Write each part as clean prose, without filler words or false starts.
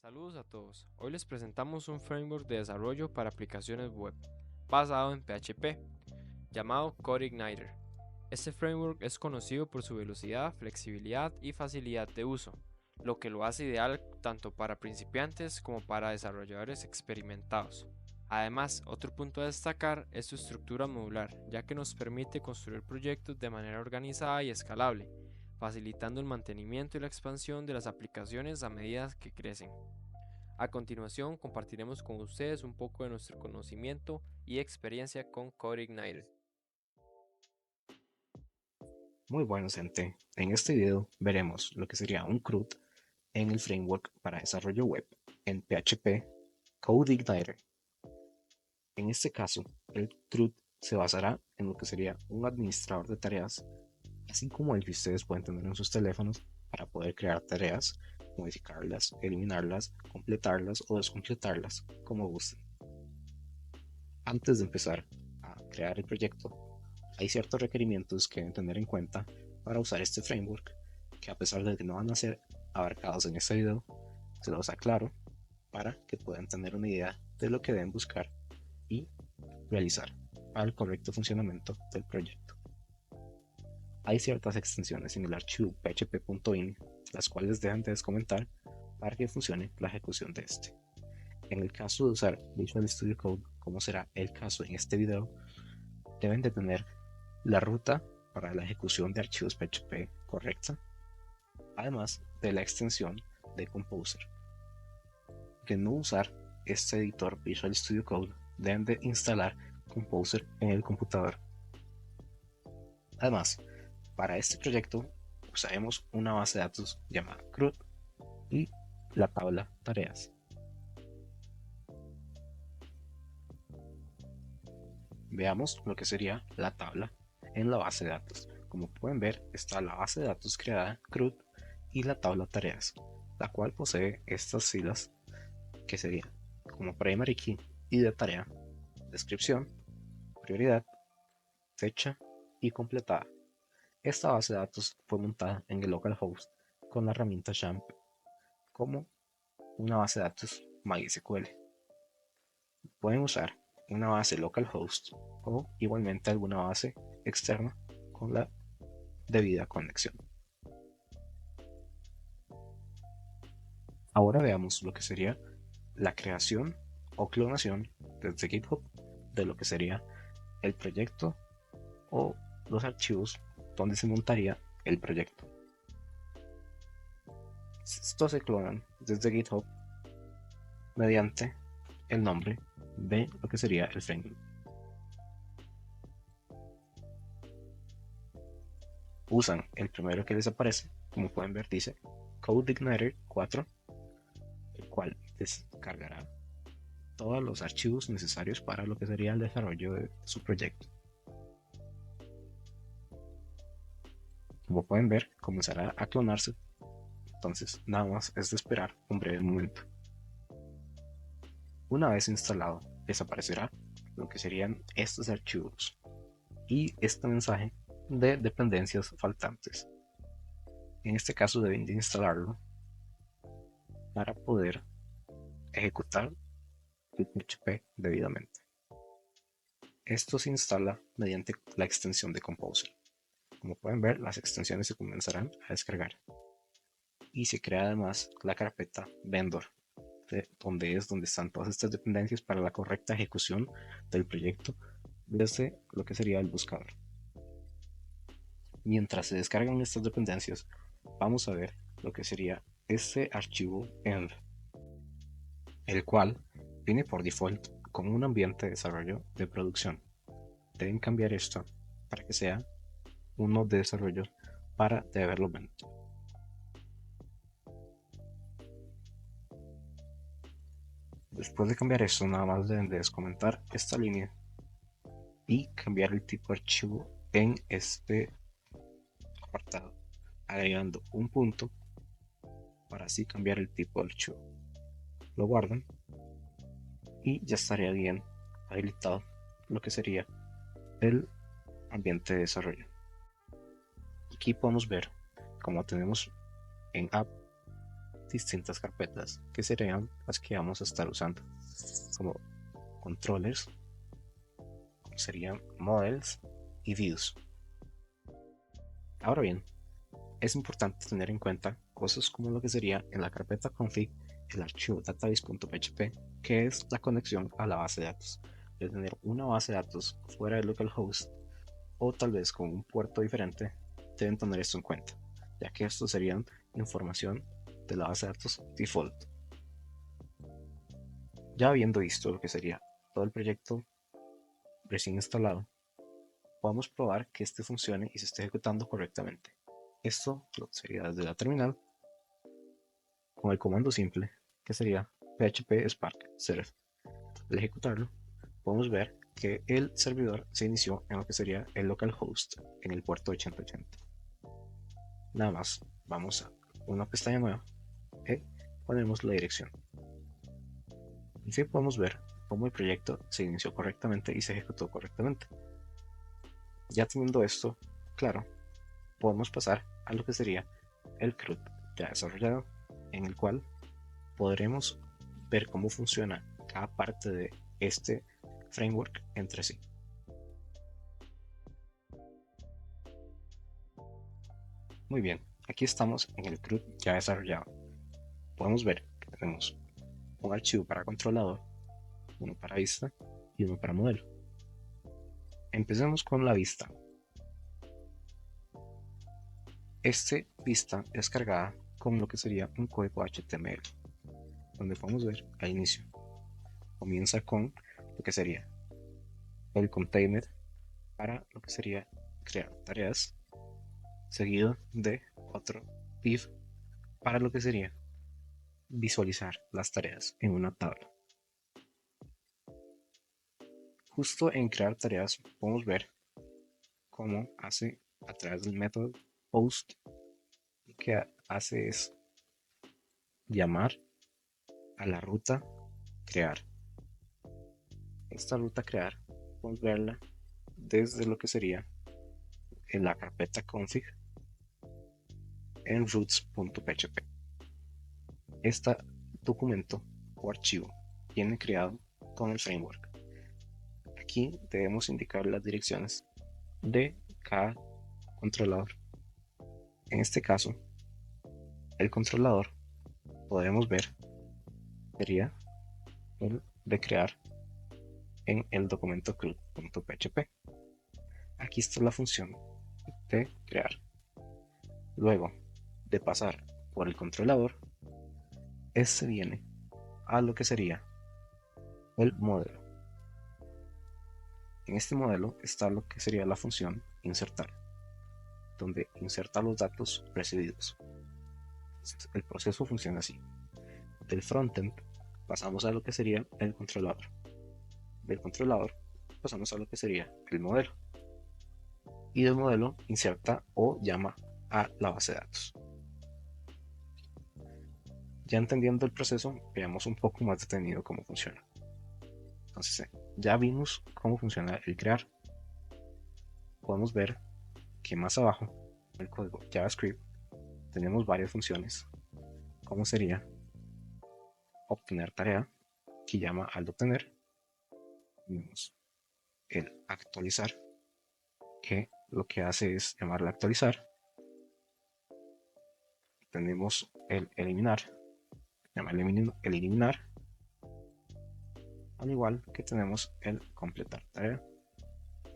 Saludos a todos. Hoy les presentamos un framework de desarrollo para aplicaciones web basado en PHP llamado CodeIgniter. Este framework es conocido por su velocidad, flexibilidad y facilidad de uso, lo que lo hace ideal tanto para principiantes como para desarrolladores experimentados. Además, otro punto a destacar es su estructura modular, ya que nos permite construir proyectos de manera organizada y escalable, facilitando el mantenimiento y la expansión de las aplicaciones a medida que crecen. A continuación, compartiremos con ustedes un poco de nuestro conocimiento y experiencia con CodeIgniter. Muy bueno, gente. En este video veremos lo que sería un CRUD en el framework para desarrollo web en PHP CodeIgniter. En este caso, el CRUD se basará en lo que sería un administrador de tareas, así como el que ustedes pueden tener en sus teléfonos para poder crear tareas, modificarlas, eliminarlas, completarlas o descompletarlas, como gusten. Antes de empezar a crear el proyecto, hay ciertos requerimientos que deben tener en cuenta para usar este framework, que a pesar de que no van a ser abarcados en este video, se los aclaro para que puedan tener una idea de lo que deben buscar y realizar para el correcto funcionamiento del proyecto. Hay ciertas extensiones en el archivo php.ini, las cuales dejan de descomentar para que funcione la ejecución de este. En el caso de usar Visual Studio Code, como será el caso en este video, deben de tener la ruta para la ejecución de archivos PHP correcta, además de la extensión de Composer. De no usar este editor Visual Studio Code, deben de instalar Composer en el computador. Además, para este proyecto usaremos una base de datos llamada CRUD y la tabla tareas. Veamos lo que sería la tabla en la base de datos. Como pueden ver, está la base de datos creada CRUD y la tabla tareas, la cual posee estas filas que serían como primary key y de tarea, descripción, prioridad, fecha y completada. Esta base de datos fue montada en el localhost con la herramienta XAMPP como una base de datos MySQL. Pueden usar una base localhost o igualmente alguna base externa con la debida conexión. Ahora veamos lo que sería la creación o clonación desde GitHub de lo que sería el proyecto o los archivos donde se montaría el proyecto. Estos se clonan desde GitHub mediante el nombre de lo que sería el framework. Usan el primero que les aparece, como pueden ver dice CodeIgniter 4, el cual descargará todos los archivos necesarios para lo que sería el desarrollo de su proyecto. Como pueden ver, comenzará a clonarse, entonces nada más es de esperar un breve momento. Una vez instalado, desaparecerá lo que serían estos archivos y este mensaje de dependencias faltantes. En este caso deben de instalarlo para poder ejecutar el PHP debidamente. Esto se instala mediante la extensión de Composer. Como pueden ver, las extensiones se comenzarán a descargar y se crea además la carpeta vendor, donde están todas estas dependencias para la correcta ejecución del proyecto desde lo que sería el buscador. Mientras se descargan estas dependencias, vamos a ver lo que sería este archivo env, el cual viene por default con un ambiente de desarrollo de producción. Deben cambiar esto para que sea uno de desarrollo para development. Después de cambiar esto, nada más deben de descomentar esta línea y cambiar el tipo de archivo en este apartado, agregando un punto para así cambiar el tipo de archivo. Lo guardan y ya estaría bien habilitado lo que sería el ambiente de desarrollo. Aquí podemos ver, como tenemos en app, distintas carpetas que serían las que vamos a estar usando, como controllers, serían models y views. Ahora bien, es importante tener en cuenta cosas como lo que sería en la carpeta config el archivo database.php, que es la conexión a la base de datos. De tener una base de datos fuera del localhost o tal vez con un puerto diferente, deben tener esto en cuenta, ya que estos serían información de la base de datos default. Ya habiendo visto lo que sería todo el proyecto recién instalado, podemos probar que este funcione y se esté ejecutando correctamente. Esto lo sería desde la terminal con el comando simple que sería php spark serve. Al ejecutarlo, podemos ver que el servidor se inició en lo que sería el localhost en el puerto 8080. Nada más, vamos a una pestaña nueva y ponemos la dirección. Así podemos ver cómo el proyecto se inició correctamente y se ejecutó correctamente. Ya teniendo esto claro, podemos pasar a lo que sería el CRUD ya desarrollado, en el cual podremos ver cómo funciona cada parte de este framework entre sí. Muy bien, aquí estamos en el CRUD ya desarrollado. Podemos ver que tenemos un archivo para controlador, uno para vista y uno para modelo. Empecemos con la vista. Este vista es cargada con lo que sería un código HTML, donde podemos ver al inicio. Comienza con lo que sería el container para lo que sería crear tareas, seguido de otro div para lo que sería visualizar las tareas en una tabla. Justo en crear tareas podemos ver cómo hace a través del método post, lo que hace es llamar a la ruta crear. Esta ruta crear podemos verla desde lo que sería en la carpeta config en routes.php. Este documento o archivo viene creado con el framework. Aquí debemos indicar las direcciones de cada controlador. En este caso, el controlador podemos ver sería el de crear en el documento CRUD.php. Aquí está la función de crear. Luego de pasar por el controlador, este viene a lo que sería el modelo. En este modelo está lo que sería la función insertar, donde inserta los datos recibidos. El proceso funciona así. Del frontend pasamos a lo que sería el controlador. Del controlador pasamos a lo que sería el modelo. Y del modelo inserta o llama a la base de datos. Ya entendiendo el proceso, veamos un poco más detenido cómo funciona. Entonces, ya vimos cómo funciona el crear. Podemos ver que más abajo, en el código JavaScript, tenemos varias funciones, como sería obtener tarea, que llama al obtener. Tenemos el actualizar, que lo que hace es llamarle actualizar. Tenemos el eliminar, llama el eliminar, al igual que tenemos el completar tarea,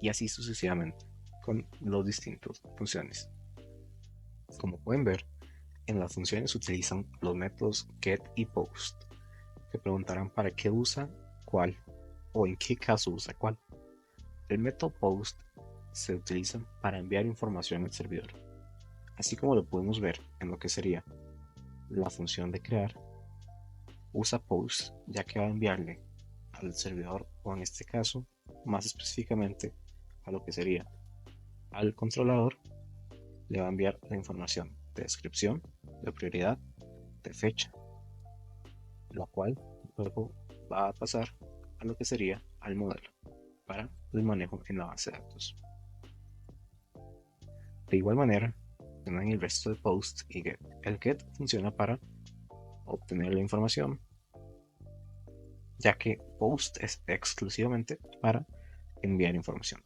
y así sucesivamente con las distintas funciones. Como pueden ver, en las funciones se utilizan los métodos get y post, que preguntarán para qué usa cuál o en qué caso usa cuál. El método post se utiliza para enviar información al servidor, así como lo podemos ver en lo que sería la función de crear. Usa post ya que va a enviarle al servidor, o en este caso más específicamente a lo que sería al controlador, le va a enviar la información de descripción, de prioridad, de fecha, lo cual luego va a pasar a lo que sería al modelo para el manejo en la base de datos. De igual manera, en el resto de post y get. El get funciona para obtener la información, ya que post es exclusivamente para enviar información.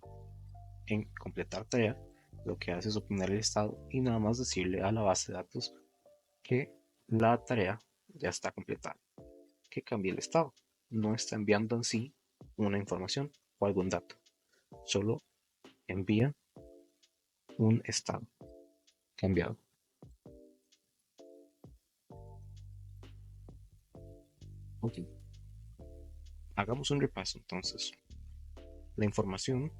En completar tarea, lo que hace es obtener el estado y nada más decirle a la base de datos que la tarea ya está completada, que cambie el estado. No está enviando en sí una información o algún dato, solo envía un estado cambiado. Ok, hagamos un repaso entonces. La información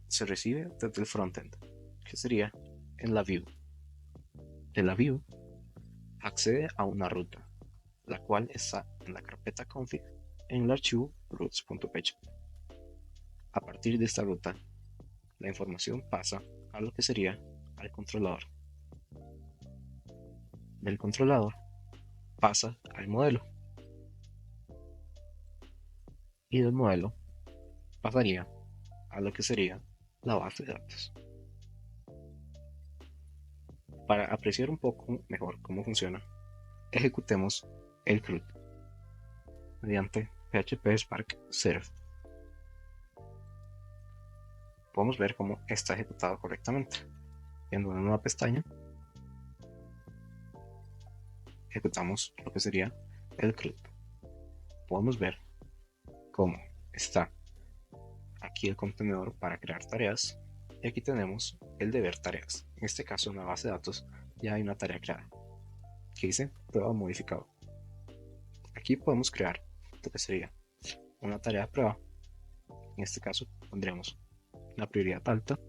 se recibe desde el frontend, que sería en la view. De la view accede a una ruta, la cual está en la carpeta config en el archivo routes.php. A partir de esta ruta, la información pasa a lo que sería al controlador. Del controlador pasa al modelo y del modelo pasaría a lo que sería la base de datos. Para apreciar un poco mejor cómo funciona, ejecutemos el CRUD mediante PHP Spark Serve. Podemos ver cómo está ejecutado correctamente. En una nueva pestaña, ejecutamos lo que sería el CRUD. Podemos ver cómo está aquí el contenedor para crear tareas y aquí tenemos el de ver tareas. En este caso, en la base de datos ya hay una tarea creada que dice prueba modificado. Aquí podemos crear lo que sería una tarea de prueba. En este caso pondremos la prioridad alta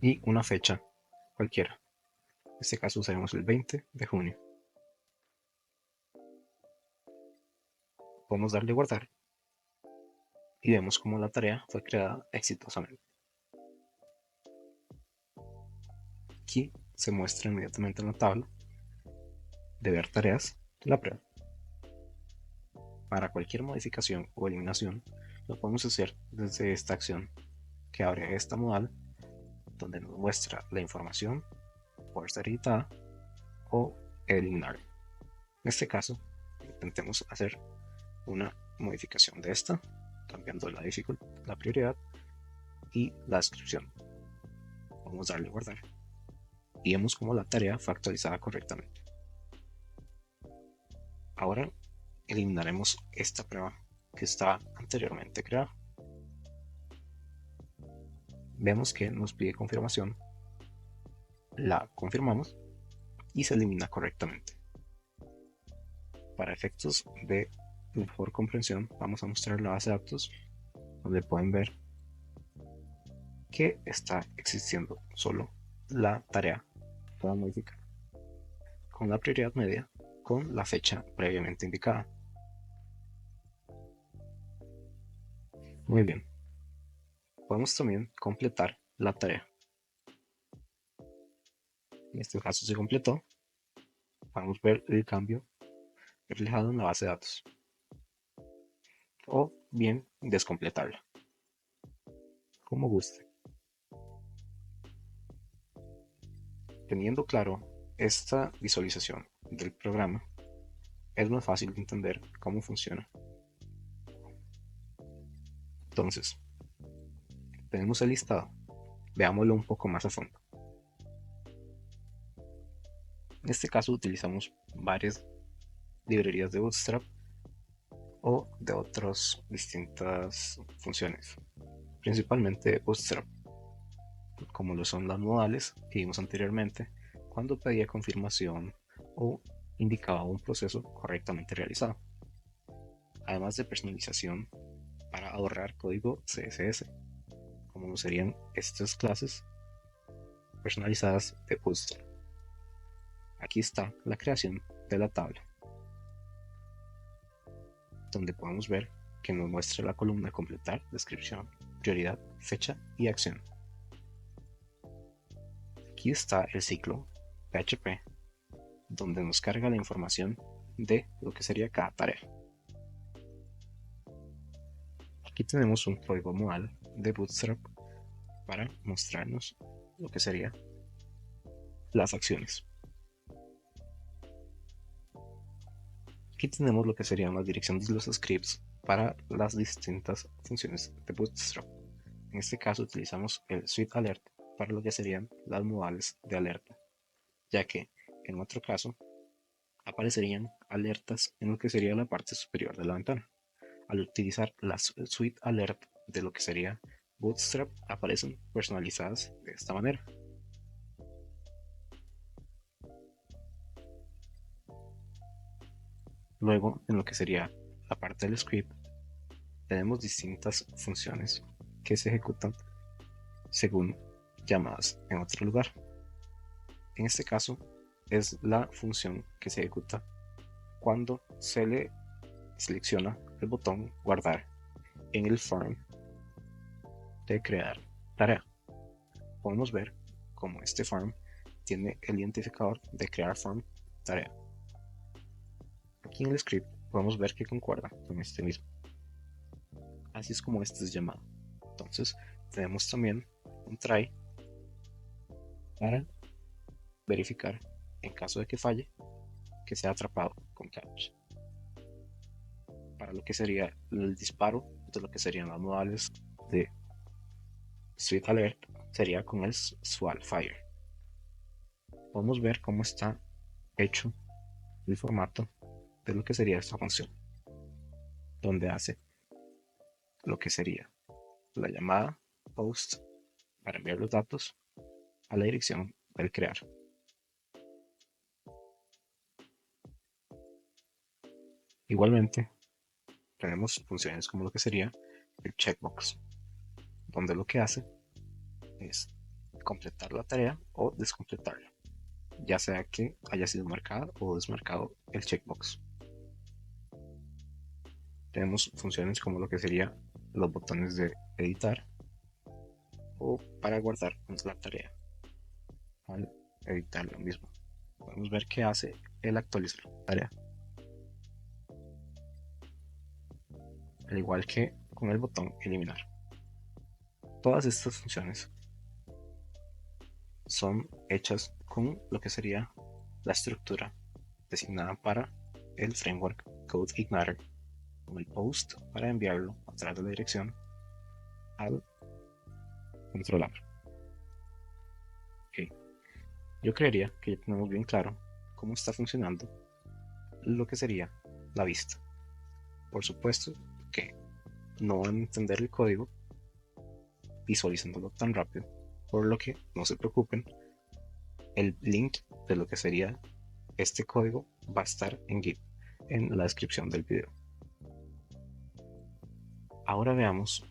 y una fecha cualquiera. En este caso usaremos el 20 de junio. Podemos darle guardar y vemos cómo la tarea fue creada exitosamente. Aquí se muestra inmediatamente en la tabla de ver tareas la prueba. Para cualquier modificación o eliminación lo podemos hacer desde esta acción que abre esta modal donde nos muestra la información por ser editada o eliminar. En este caso intentemos hacer una modificación de esta cambiando la dificultad, la prioridad y la descripción. Vamos a darle a guardar y vemos como la tarea fue actualizada correctamente. Ahora eliminaremos esta prueba que estaba anteriormente creada. Vemos que nos pide confirmación, la confirmamos y se elimina correctamente. Para efectos de mejor comprensión, vamos a mostrar la base de datos donde pueden ver que está existiendo solo la tarea para modificar con la prioridad media con la fecha previamente indicada. Muy bien, podemos también completar la tarea. En este caso se completó. Podemos ver el cambio reflejado en la base de datos o bien descompletarla, como guste. Teniendo claro esta visualización del programa, es más fácil de entender cómo funciona. Entonces, tenemos el listado. Veámoslo un poco más a fondo. En este caso utilizamos varias librerías de Bootstrap o de otras distintas funciones, principalmente Bootstrap, como lo son las modales que vimos anteriormente cuando pedía confirmación o indicaba un proceso correctamente realizado, además de personalización para ahorrar código CSS, como serían estas clases personalizadas de Bootstrap. Aquí está la creación de la tabla, donde podemos ver que nos muestra la columna completar, descripción, prioridad, fecha y acción. Aquí está el ciclo PHP, donde nos carga la información de lo que sería cada tarea. Aquí tenemos un código modal de Bootstrap para mostrarnos lo que serían las acciones. Aquí tenemos lo que serían las direcciones de los scripts para las distintas funciones de Bootstrap. En este caso utilizamos el Sweet Alert para lo que serían las modales de alerta, ya que en otro caso aparecerían alertas en lo que sería la parte superior de la ventana. Al utilizar las Sweet Alert de lo que sería Bootstrap, aparecen personalizadas de esta manera. Luego, en lo que sería la parte del script, tenemos distintas funciones que se ejecutan según llamadas en otro lugar. En este caso, es la función que se ejecuta cuando se le selecciona el botón guardar en el form de crear tarea. Podemos ver cómo este form tiene el identificador de crear form tarea. Aquí en el script podemos ver que concuerda con este mismo. Así es como este es llamado. Entonces tenemos también un try para verificar en caso de que falle que sea atrapado con catch. Para lo que sería el disparo de lo que serían las modales de Sweet Alert sería con el Swal Fire. Podemos ver cómo está hecho el formato de lo que sería esta función, donde hace lo que sería la llamada post para enviar los datos a la dirección del crear. Igualmente, tenemos funciones como lo que sería el checkbox, donde lo que hace es completar la tarea o descompletarla, ya sea que haya sido marcado o desmarcado el checkbox. Tenemos funciones como lo que sería los botones de editar o para guardar la tarea. Al editar lo mismo, podemos ver que hace el actualizar la tarea, al igual que con el botón eliminar. Todas estas funciones son hechas con lo que sería la estructura designada para el framework CodeIgniter, con el post para enviarlo a través de la dirección al controlador. Okay. Yo creería que ya tenemos bien claro cómo está funcionando lo que sería la vista. Por supuesto que no van a entender el código visualizándolo tan rápido, por lo que no se preocupen, el link de lo que sería este código va a estar en Git en la descripción del video. Ahora veamos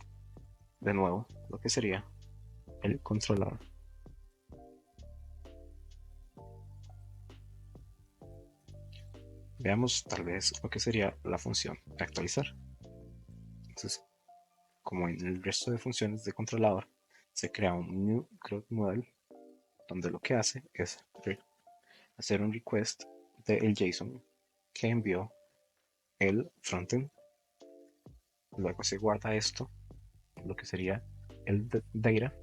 de nuevo lo que sería el controlador. Veamos tal vez lo que sería la función de actualizar. Entonces, como en el resto de funciones de controlador, se crea un new CRUD model donde lo que hace es hacer un request del JSON que envió el frontend. Luego se guarda esto, lo que sería el data,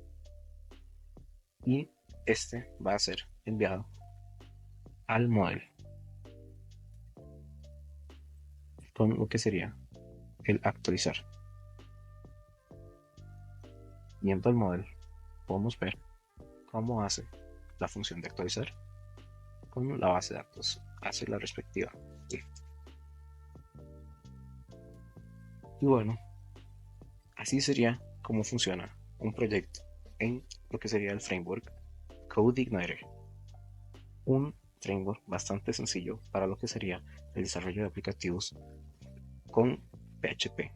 y este va a ser enviado al model con lo que sería el actualizar. Yendo al model, podemos ver cómo hace la función de actualizar con la base de datos, hace la respectiva. Y bueno, así sería como funciona un proyecto en lo que sería el framework CodeIgniter, un framework bastante sencillo para lo que sería el desarrollo de aplicativos con PHP.